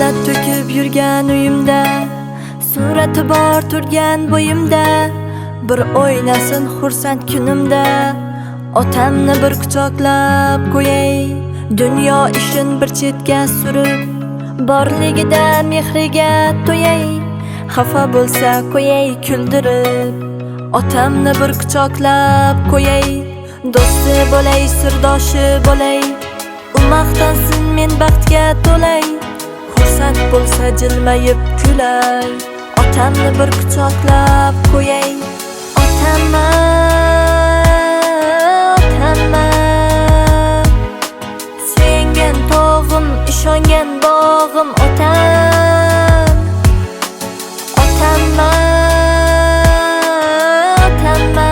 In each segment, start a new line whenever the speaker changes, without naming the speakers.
davlat to'kib yurgan uyimda, surati bor turgan bo'yimda, bir o'ynasin xursand kunimda. Otamni bir quchoqlab qo'yay, dunyo ishin bir chetga surib, borligida mehriga to'yay, xafa bo'lsa qo'yay kuldirib. Otamni bir quchoqlab qo'yay, do'sti bo'lay, sirdoshi bo'lay, u maqtansin men baxtga to'lay, xursand bo'lsa jilmayib kulay. Otamni bir quchoqlab qo'yay, otamma, otamma, sengan tog'im, ishongan bog'im, otam, otamma, otamma,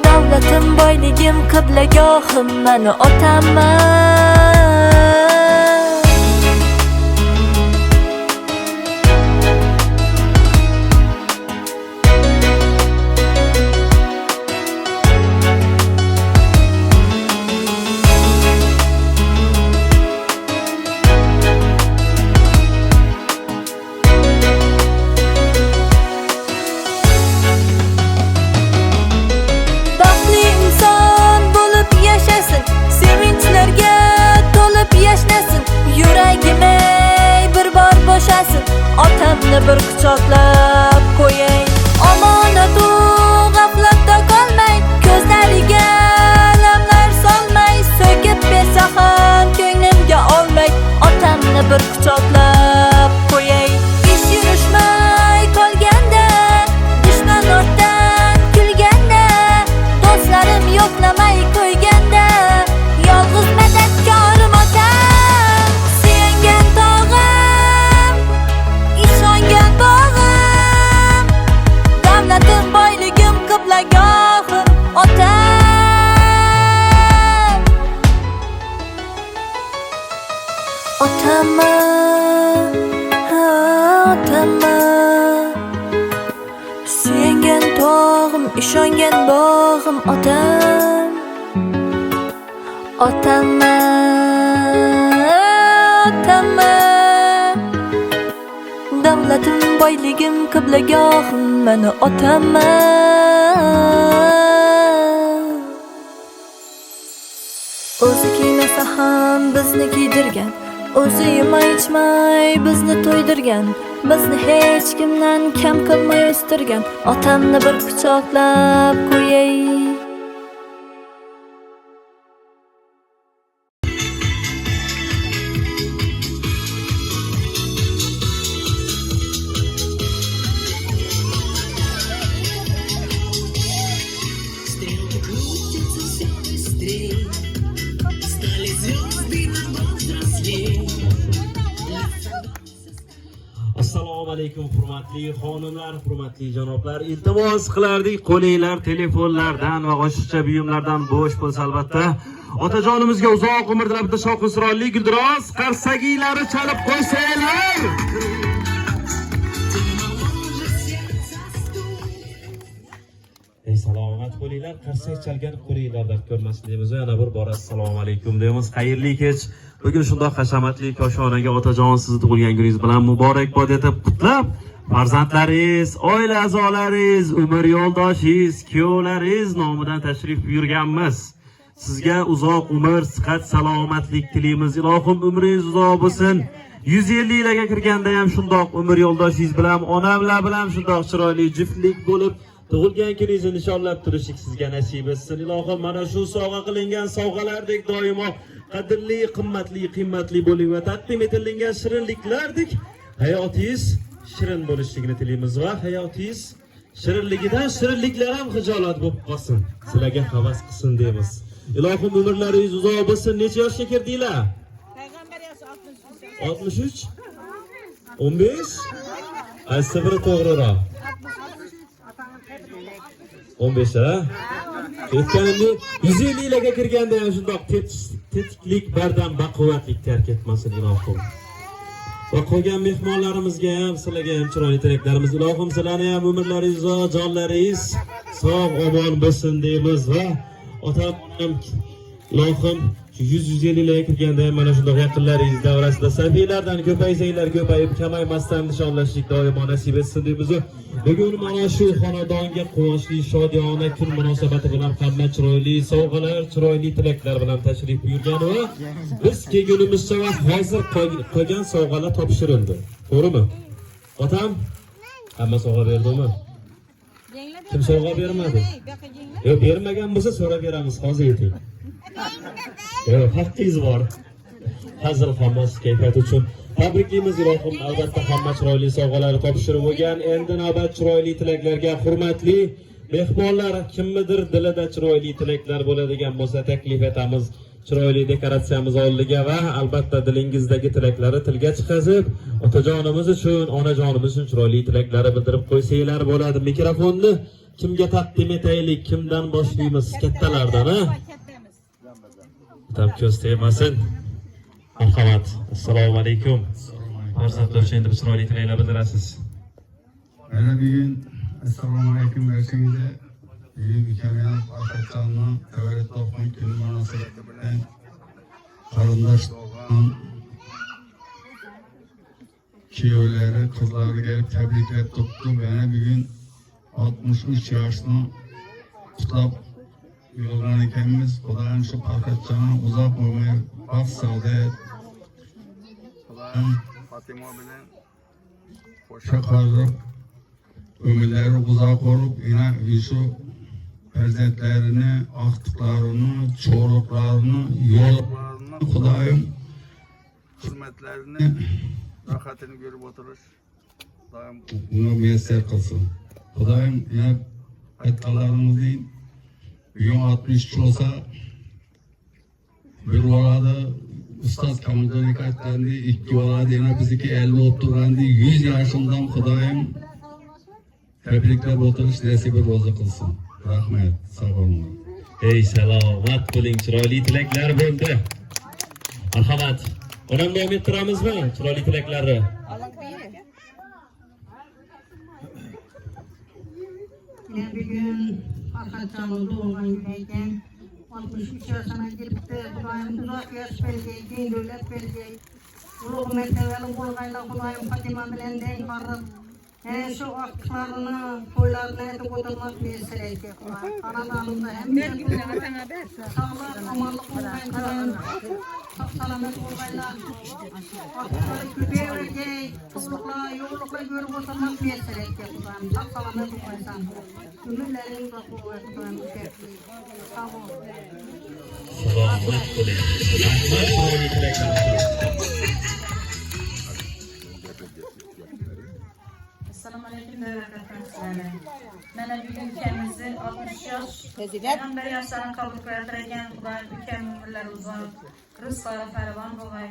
davlatim, boyligim, qiblagohim, mani otamma. Otamni bir quchoqlab qo'yay, omonatu g'aflatda qolmay, ko'zlariga lamlar solmay, so'kib bersa ham ko'nglimga olmay. Otamni bir quchoqlab qo'yay, ish yurishmay qolganda, dushman ortdan kulganda, do'stlarim yo'qlamay qo'yganda, yolg'iz madadkorim otam, suyangan tog'im, ishongan bog'im, davlatim, boyligim, qiblagohim, otam, otamma, otamma, suyangan tog'im, ishongan bog'im, otam, otamma, otamma, davlatim, boyligim, qiblagohim, mani otamma. O'zi kiymasa ham bizni kiydirgan, o'zi yemay ichmay bizni to'ydirgan, bizni hech kimdan kam qilmay o'stirgan. Otamni bir quchoqlab qo'yay.
Assalomu alaykum hurmatli xonimlar, hurmatli janoblar. Iltimos qilardik, qo'linglar telefonlardan va oshiqcha buyumlardan bo'sh bo'lsa albatta. Otajonimizga uzoq umr tilab, bitta shovqin-suronli guldiroz qarsagiylari chalib qo'ysanglar. Ey salomat bo'linglar, qarsak chalgan qo'linglar dard ko'rmasin deymiz. Yana bir bor assalomu alaykum deymiz. Xayrli kech. Bugun shundoq hashamatli koshonaga otajon sizni tug'ilgan kuningiz bilan muborakbod etib qutlab, farzandlaringiz, oila a'zolaringiz, umr yo'ldoshingiz, kuyovlaringiz nomidan tashrif buyurganmiz. Sizga uzoq umr, sihat, salomatlik tilaymiz. Ilohim umringiz uzoq bo'lsin. 150 yilga kirganda ham shundoq umr yo'ldoshingiz bilan, onamlar bilan shundoq chiroyli juftlik bo'lib, tug'ilgan kuningizni nishonlab turishik sizga nasib etsin. Ilohim mana shu sovg'a qilingan sovg'alardek doimo qadrli, qimmatli bo'lib va taqdim etilgan shirinliklardek hayotingiz shirin bo'lishligini tilaymiz va hayotingiz shirinligidan shirinliklar ham hijolat bo'lib qolsin. Sizlarga havas qilsin deymiz. Ilohim umrlaringiz uzoq bo'lsin. Necha yoshga kirdinglar?
Payg'ambar yoshi
63. 15? Qaysi biri to'g'riroq? 15 ha? Aytganimdek 150 yilga kirganda ham shundoq tetiklik, bardam, baquvvatlik tark etmasin ilohim. Va qolgan mehmonlarimizga ham, sizlarga ham chiroyli tilaklarimiz. Ilohim sizlarni ham umrlaringiz va jonlaringiz sog' omon bo'lsin deymiz va otam Ilohim shu 100-150 yilga kirganda ham mana shunday yaqinlaringiz davrasida safiylardan ko'paysanglar, ko'payib kamaymasdan nishonlashlik doimo nasib etsin deymiz. Bugun mana shu xonadonga quvonchli, shodiyona kun munosabati bilan hamma chiroyli sovg'alar, chiroyli tilaklar bilan tashrif buyurgan va biz kelgunimizcha va hozir qolgan sovg'alar topshirildi. To'g'rimi? Otam hamma sovg'a berdimi? Kim sovg'a bermadi? Yo'q, bermagan bo'lsa so'rab beramiz, hozir ayting. Yo'q, haqqingiz bor. Hazil hammasi kayfiyat uchun. Tabriklaymiz ilohim, albatta hamma chiroyli sovg'alar topshirib bo'lgan. Endi navbat chiroyli tilaklarga. Hurmatli mehmonlar, kimnidir dilida chiroyli tilaklar bo'ladigan bo'lsa taklif etamiz. Chiroyli dekoratsiyamiz oldiga va albatta dilingizdagi tilaklarni tilga chiqazib, otajonimiz uchun, onajonimiz uchun chiroyli tilaklari bildirib qo'ysanglar bo'ladi. Mikrofonni kimga taqdim etaylik? Kimdan boshlaymiz? Kattalardan, ha? Tam ko'z tegmasin. Marhamat. Assalomu alaykum. Farzandlar uchun endi chiroyli tilaklar bildirasiz.
Mana bugun assalomu alaykum dersingizda bugun ukamdan Farhodjonning tavallud topgan kuni munosabati bilan qarindosh bo'lgan kuyovlari, qizlari kelib tabriklab turibdi. Mana bugun 63 yoshni qutlab yo'lgan ekanmiz. Xudoyim shu Farhodjonni uzoq umr, baxt, saodat, Fatima bilan qo'sha qoldirib ömürleri uzak olup yine şu farzandlarini, aktıklarını, çoluklarını, yoluklarını Kudayım hürmetlerini, rahatını görüp oturur. Kudayım bunu müyesser kılsın. Kudayım yine etkalarımız değil, bugün 63 olsa bir oladı Ustaz Kamil'den dikkatlendi, 2 oladı yine biziki 50 oturgandı, 100 yaşından Kudayım tebrikler oturuş nasip roza kılsın. Rahmet, sağ olun.
Ey salomat bo'ling, chiroyli tilaklar bo'ldi. Marhamat. Onam davom ettiramizmi chiroyli tilaklarni?
Yine bir gün Farhodjonning doğumdan güneyken 63 yaşına giripti. Kudayım uzak yaş verecek, keng davlat verecek. Ulug' mertebelik bo'lganlar Kudayım Fatima bilan deng qarib şu aktıklarını, toylarını edip oturmak meselesi. Anadolu'da hem bir sağlar, amanlık olmayın, çok salamet olmaylar. Aktıkları küpeye verecek, kızlıkla, yoğunlukla görüp oturmak meselesi. Çok salamet olmaysan. Ümürlerin uzak olmaysan. Sağ olun.
Salomat bo'ling. Rahmat, chiroyli tilaklar.
Assalamu alaikum sizlarga. Mana bugun ukamizni 60 yosh Peygamber yaşlarını kabul qiladigan Xudoy ukam umrlari uzoq, rizqlari farovon bo'lg'ay.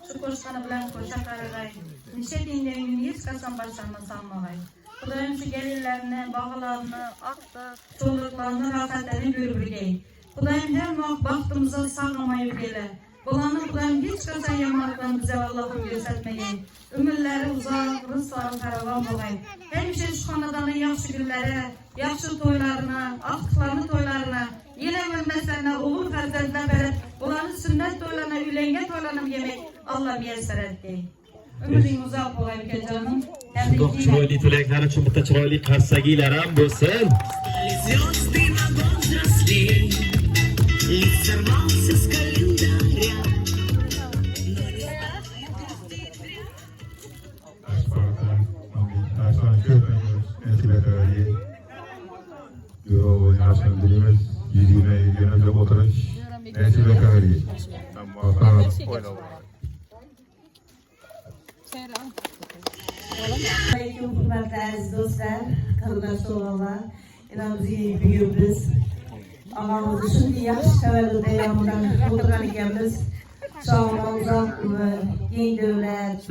Shu qo'shqani bilan qo'sha qarag'ay. Necha dinlarning hech qachon boshlanmasam bo'lg'ay. Xudoyim shu gelinlarni, bog'larni, aqda, cho'lliqlarni rohatlanib yurg'ay. Xudoyim har vaqt baxtimizni saqlamay yurgaylar. Bularni Xudoyim hech qachon yomonlikdan bizga Allohim ko'rsatmagan. Ömürleri uzak, rızkları farovon bo'lg'ay. Hemşe şu xonadonning yaxshi kunlari, yaxshi to'ylarini, aqtiqlarni to'ylarini, yine o'lmaslarni, o'g'il farzandlar berib, bularni sunnat to'ylarini, uylangan to'ylarni yemek Alloh muyassar etdi. Ömring uzoq bo'lg'ay ukajonim.
Shundoq chiroyli tilaklar uchun bitta chiroyli qarsagiylar ham bo'lsin.
Dilimiz yüzüne yönelik oturuş nasip etmeliyiz.
Aleyküm hürmetli aziz dostlar, kardeş oğlanlar, inanızı büyüğümüz, ağamızı şimdi yaxşı tavallud ayyomidan o'tirgan ekanmiz. Sog'lom, keng davlat,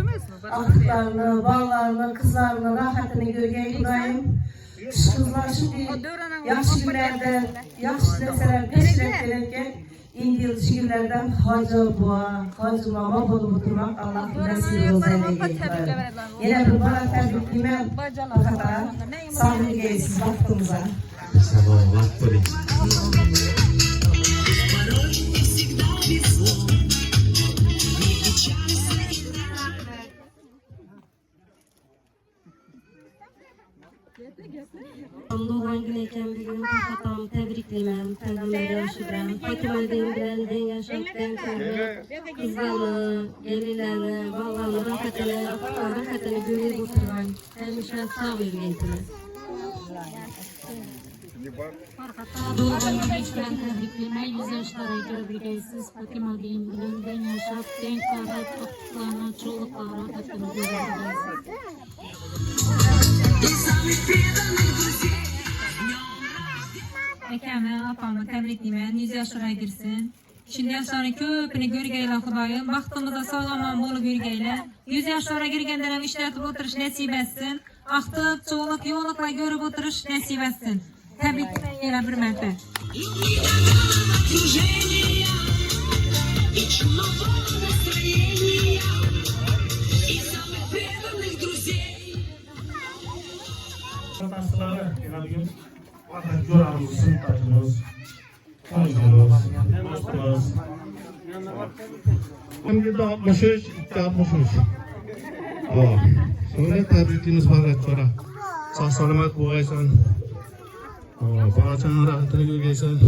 aqtiqlarni, bog'larni, qizlarni rohatini ko'rgan Xudoyim. Kızlar şimdi yaxshi kunlarda, yaxshi narsalar tashlab kelarkan, endi yillardan hoji buva, hoji momo bo'lib o'tirmoq Alloh nasib qilsin. Yana bir bora tabriklayman. Faqat sog'lig'ingiz, vaqtingizga.
Salomat bo'ling.
Doğan gün ekan bugün hatam tebriklayman. Tanrı'na yaşıram. Fatımadan bilen den yaşaptan sonra kızlarını, gelinlerini, ballarını, rahatını görüp oturgan. Hemşe sağ yürüyentiniz. Doğan gün ekan tebriklayman. 100 yaşlara görüyorsunuz. Fatımadan bilen den yaşaptan sonra kızlarını, çoluklarını, rahatını görüyorsunuz.
Ekemi, apamı tebrikleymen, 100 yaşlara girsin. Şimdi yaşların köpünü görgeyle Xudayım, baxtımıza sağlaman bolu görgeyle. 100 yaşlara girgenden işletip oturuş nasip etsin. Axtıb, çoğuluk, yoğunlukla görüp oturuş nasip etsin. Tebrikleyen yere bir mərtə.
Vatandaşları bugün fakat görevimiz, sınıftaşımız, komşumuz, dostumuz.
Şimdi de 63, 63. Sonra tebrikimiz var sonra. Sağ salamat boğaysan. Bağaçanın rahatını görgeysen.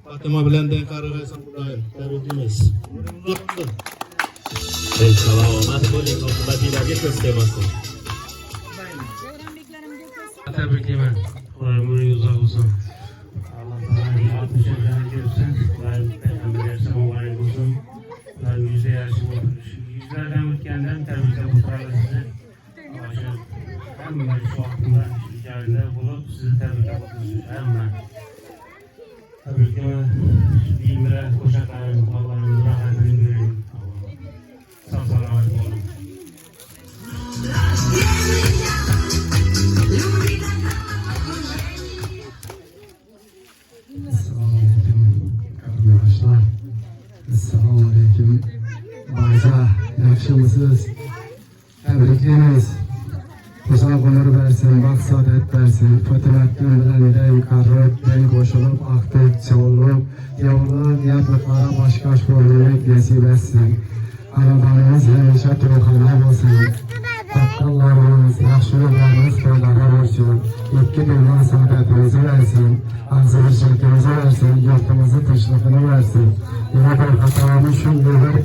Fatıma bilen den karıgaysan buradayım. Tebrikimiz.
Ey selamat bo'ling, oqibatinglarga ko'z tegmasin.
Tebriklayman.
Xudoy umringiz uzoq bo'lsin. Alloh taolo 60 yoshlarga kelsin. Ular payg'ambarga muborak bo'lsin. Ular 100 yarashib o'tirish. 100lardan o'tgandan tabriklab o'tiramiz sizni. O'sha hamma shu vaqtda joyida bo'lib sizni tabriklab o'tirish hamma. Tabriklayman. Biyimlar qo'shiqlarim, Allohning rohatini bering. Sog' salomat bo'ling.
Arkadaşlar, Esselamu Aleyküm. Bayza, yakışımısınız. Tebrikleriniz. Uzak ömür versin, bak saadet versin. Fatımettin bilen den karıp, den koşulup, aktık, çoğulup, yollar, yatlıklara başkaş bölmek nasip etsin. Arabanımız hemşe tuğhana olsun. Takkallarımız, yakşılıklarımız köylara olsun. İki dünya saadetimizi versin. Ağzını şirkimizi versin. Yurtumuzu tışlıkını versin. Yine bir hatamı şunludur.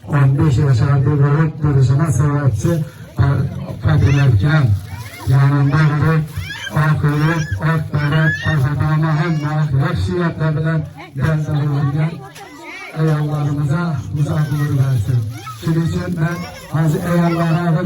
15 yaşardı bulup duruşuna sebepçi kadirlerken yanında bulup akıllıp, ortlarıp, hatamı hem yakşiyetle bilen geldirilirken eyvallarımıza uzaklığı versin. Şimdi için ben bazı eyvallara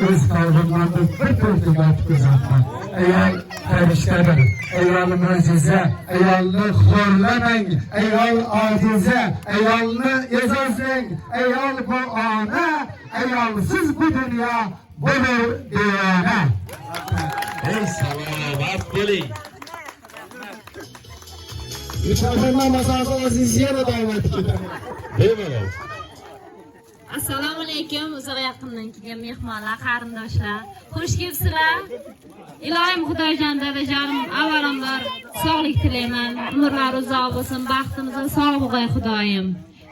öz kalbimden bir pürtübat kızartmak. Eyval periştedir, eyval mucize, eyvalını horlemen, eyval acize, eyvalını ezazlen, eyval bu ana, eyvalsız bu dünya budur diyene.
Ey selamat bo'ling.
Müşahırma masasına siz yana davet edin.
Bemalol.
Assalomu alaykum, uzoq yaqindan kelgan mehmonlar, qarindoshlar. Xush kelibsizlar. Ilohim Xudojon dadajonim, avvalambor sog'lik tilayman. Umrlar uzoq bo'lsin, baxtimizni sog' bo'lg'ay Xudoyim.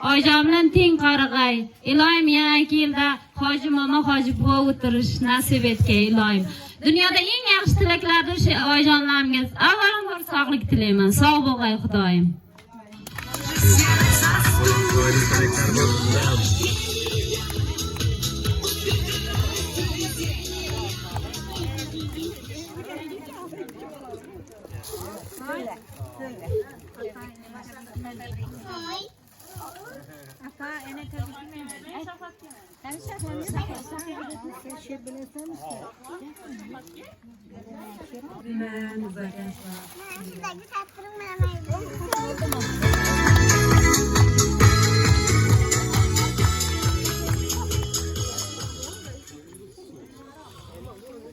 Oyijon bilan teng qarag'ay. Ilohim yangi yilda hoji momo, hoji buva o'tirish nasib etgay Ilohim. Dunyoda eng yaxshi tilaklarni o'sha oyijonlarimga avvalambor sog'lik tilayman. Sog' bo'lg'ay Xudoyim.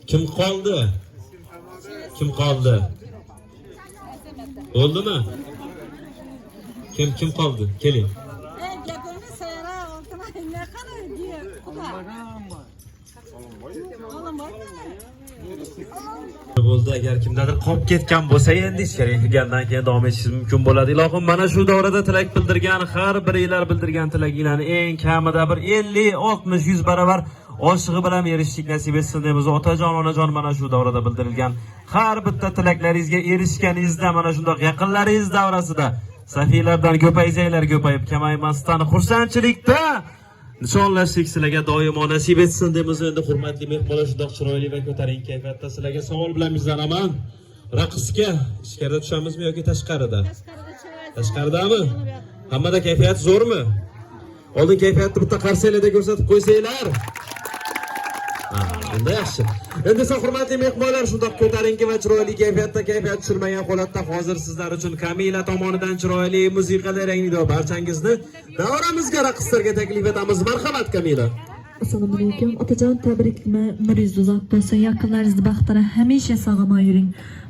Kim qoldi? Kim qoldi? Bo'ldimi? Kim qoldi? Keling. Bo'ldi, agar kimdadir qolib ketgan bo'lsa, endi ichkariga kirgandan keyin davom etishingiz mumkin bo'ladi. Ilohim, mana shu davrada tilak bildirgan, har biringlar bildirgan tilaklarni eng kamida bir 50, 60, 100 baravar oshig'i bilan erishishlik nasib etsin deymiz. Otajon, onajon mana shu davrada bildirilgan har bitta tilaklaringizga erishganingizda mana shundoq yaqinlaringiz davrasida safiylardan ko'paysanglar, ko'payib kamaymasdan xursandchilikda nishonlashlik sizlarga doimo nasib etsin deymiz. Endi hurmatli mehmonlar, shundoq chiroyli va ko'tarinki kayfiyatda sizlarga savol bilan bizlanaman. Raqsga ichkarida tushamizmi yoki tashqarida? Tashqaridami? Hammada kayfiyat zo'rmi? Oldin kayfiyatni bitta qarsanglarda ko'rsatib qo'ysanglar. Endi yaxshi. Endi esa hurmatli mehmonlar, shundoq ko'tarinki va chiroyli kayfiyatda kayfiyat tushirmagan holatda hozir sizlar uchun Kamila tomonidan chiroyli musiqali rangli barchangizni davramizga raqslarga taklif etamiz. Marhamat Kamila.
Assalomu alaykum. Otajon, tabriklayman. Umringiz uzoq bo'lsin, yaqinlaringizni baxtida hamisha sog'lom yuring.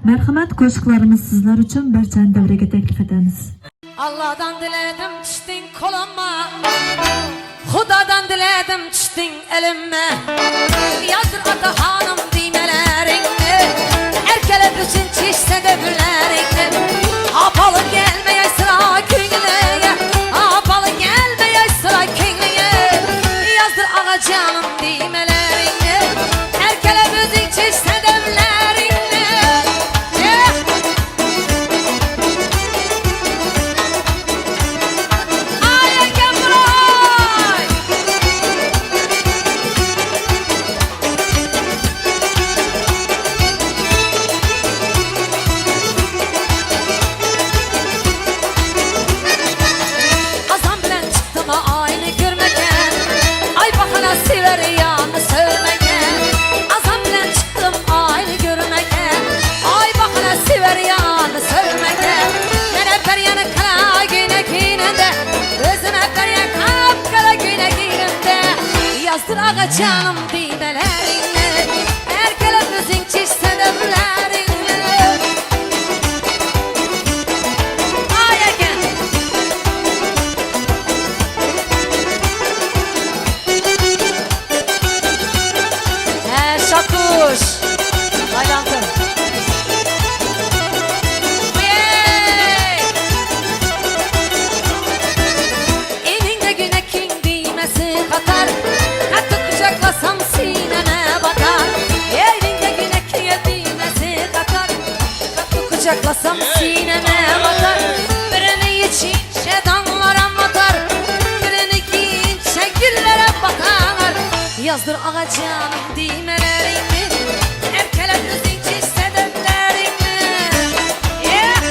Marhamat, qo'shiqlarimiz sizlar uchun barchani davraga taklif etamiz.
Allah'dan diledim düştün koluma, Hudadan diledim düştün elime. Yazdır ata hanım düğmelerini, erkele bütün çişse de büllerini. Apalı gelmeye sıra künlüye, apalı gelmeye sıra künlüye. Yazdır ağa canım düğmelerini, erkele bütün çişse de büllerini. Yazdır ağa canım didelerini, erkele gözün çişse dövlerini. Ay again. Şakuş Aylantı. Elinde günekin düğmesi katar, kucaklasam sineme batar. Elinde günekiye düğmesi katar, kucaklasam sineme batar. Birini için şedanlara batar, birini giyince güllere bakar. Yazdır ağa canım düğmelerini, erkele düzün çizse dönlerini. Yeah.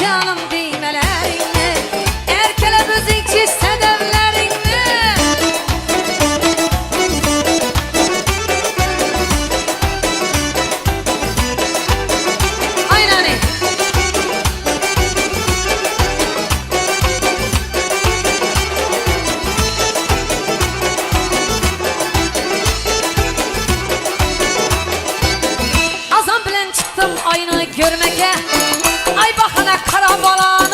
Canım düğmelerini, erkele müzik çizse devlerini. Aynen. Azam bilen çıktım aynı görmeke. Ay bakana kara bala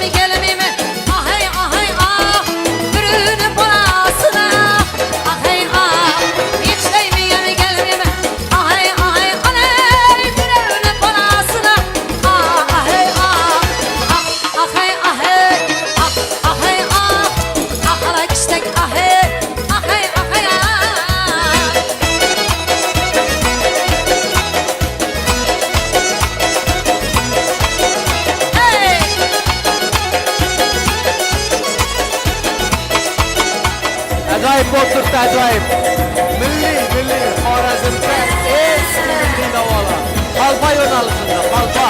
mi gelmeyeyim ah hey ah hey ah Bürünü parasına ah hey ah Hiç değmeyeyim mi gelmeyeyim ah hey ah hey aley Bürünü parasına ah hey ah ah hey ah hey ah hey ah ah ala kiştek ah hey ah hey ah hey ah
Ajoyib bo'lib turibdi, ajoyib. Milliy Xorazmda eng milliy davolar. Qalpa yo'nalishida, qalpa.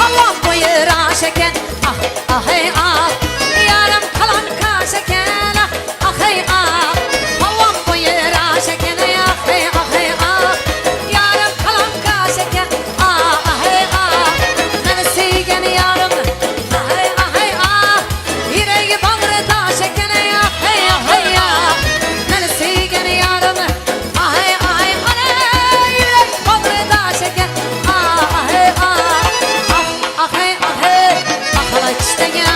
Allah buyur aşeken ah ah hey ah Yarım kalan kaşeken ah ah hey ah Allah buyur aşeken ah hey ah hey ah Yarım kalan kaşeken ah ah hey ah Beni sevgen yarım ah hey ah hey ah Yüreği bağrıda şeken ah hey ah hey ah Beni sevgen yarım ah hey ah hey ah Yürek bağrıda şeken ah ah hey ah Ah hey ah hey ah hala işte ya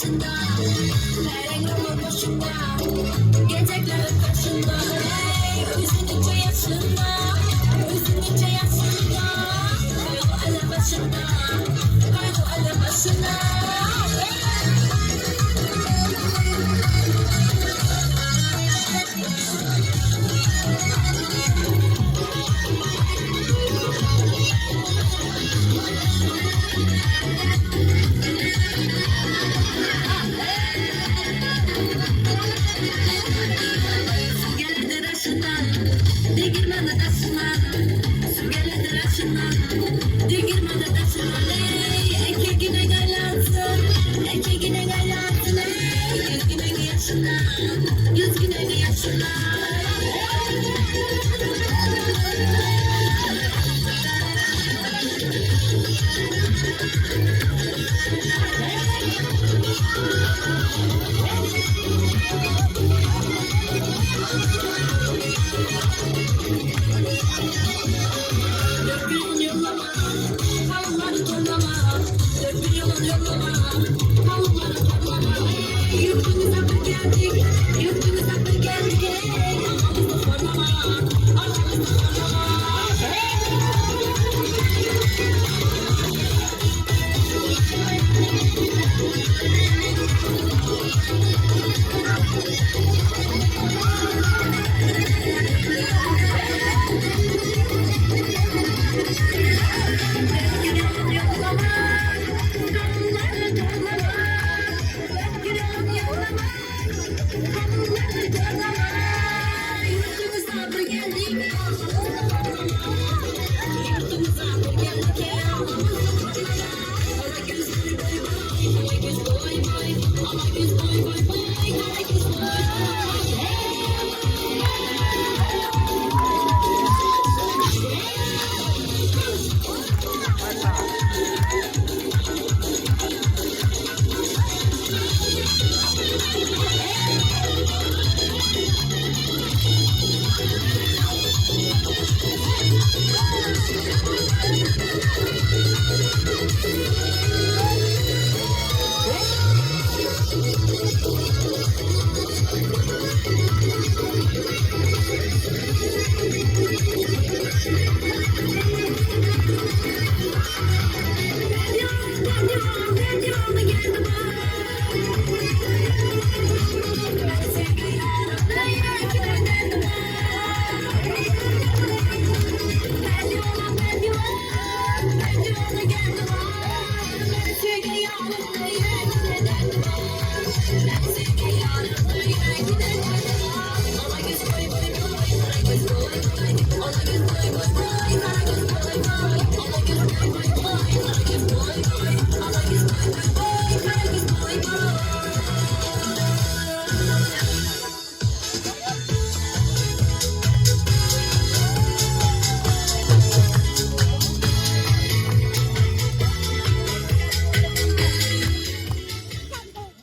başında, vereng olur başında, gecekler başında, üzülünce yaşında, üzülünce yaşında, kaygı ele başında, kaygı ele başında.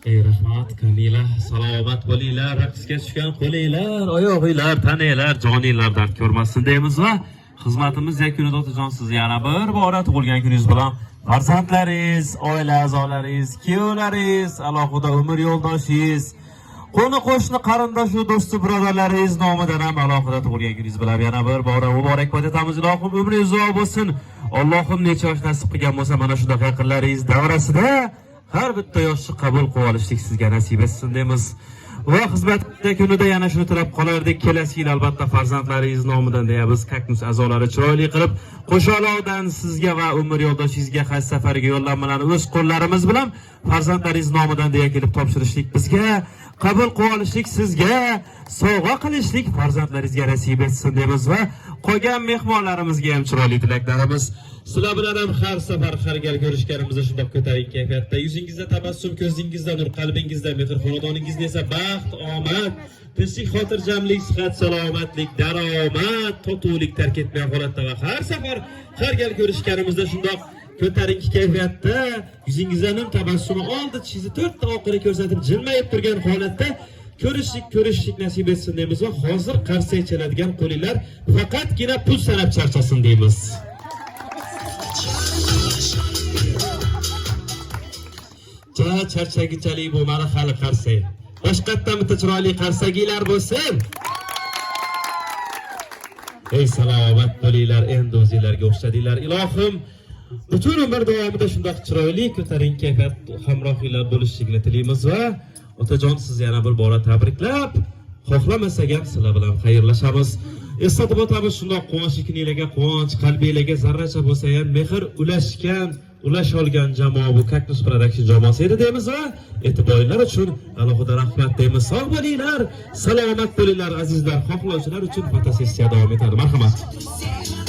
Rahmat, Kamila, salomat bo'linglar, raqsga tushgan qo'linglar, oyog'inglar, tananglar, joninglar dard ko'rmasin deymiz va xizmatimiz yakunida otajon sizni yana bir bora tug'ilgan kuningiz bilan farzandlaringiz, oila a'zolaringiz, kuyovlaringiz, alohida umr yo'ldoshingiz, qo'ni qo'shni qarindoshu do'sti birodarlaringiz nomidan ham alohida tug'ilgan kuningiz bilan yana bir bora muborakbod etamiz. Ilohim umringiz uzoq bo'lsin. Allohim necha yosh nasib qilgan bo'lsa mana shunaqa yaqinlaringiz davrasida har bitta yoshni qabul qilib olishlik sizga nasib etsin deymiz. Va xizmat kunida yana shuni tilab qolardik, kelasi yil albatta farzandlaringiz nomidan deya biz Kaknus a'zolari chiroyli qilib qo'shaloqdan sizga va umr yo'ldoshingizga haj safariga yo'llanmalarni o'z qo'llarimiz bilan farzandlaringiz nomidan deya kelib topshirishlik bizga, qabul qilib olishlik sizga, sovg'a qilishlik farzandlaringizga nasib etsin deymiz va qolgan mehmonlarimizga ham chiroyli tilaklarimiz. Sizlar bilan ham har safar har gal ko'rishganimizda shundoq ko'tarinki kayfiyatda, yuzingizda tabassum, ko'zingizda nur, qalbingizda mehr, xonadoningizda esa baxt, omad, tinchlik, xotirjamlik, sihat, salomatlik, daromad, totuvlik tark etmagan holatda va har safar har gal ko'rishganimizda shundoq ko'tarinki kayfiyatda, yuzingizda nur tabassumi, oldi tishingizni to'rtta oqini ko'rsatib jilmayib turgan holatda ko'rishlik nasib etsin deymiz va hozir qarsak chaladigan qo'linglar faqatgina pul sanab charchasin deymiz. charchagichalik bo'lmadi hali qarsak. Boshqatdan bitta chiroyli qarsaginglar bo'lsin. Ey salomat bo'linglar, endi o'zinglarga o'xshadinglar. Ilohim, butun umr davomida shunday chiroyli, ko'tarinki kayfiyat hamrohinglar bo'lishligini tilaymiz va otajon sizni yana bir bora tabriklab, xohlamasak ham sizlar bilan xayrlashamiz. Eslatib o'tamiz, shunday quvonchliklaringizga quvonch, qalbingizga zarracha bo'lsa ham mehr ulash olgan jamoa bu Cactus Production jamoasi edi deymiz va e'tiboringlar uchun alohida rahmat deymiz. Sog' bo'linglar, salomat bo'linglar azizlar. Xohlovchilar uchun fotosessiya davom etadi. Marhamat.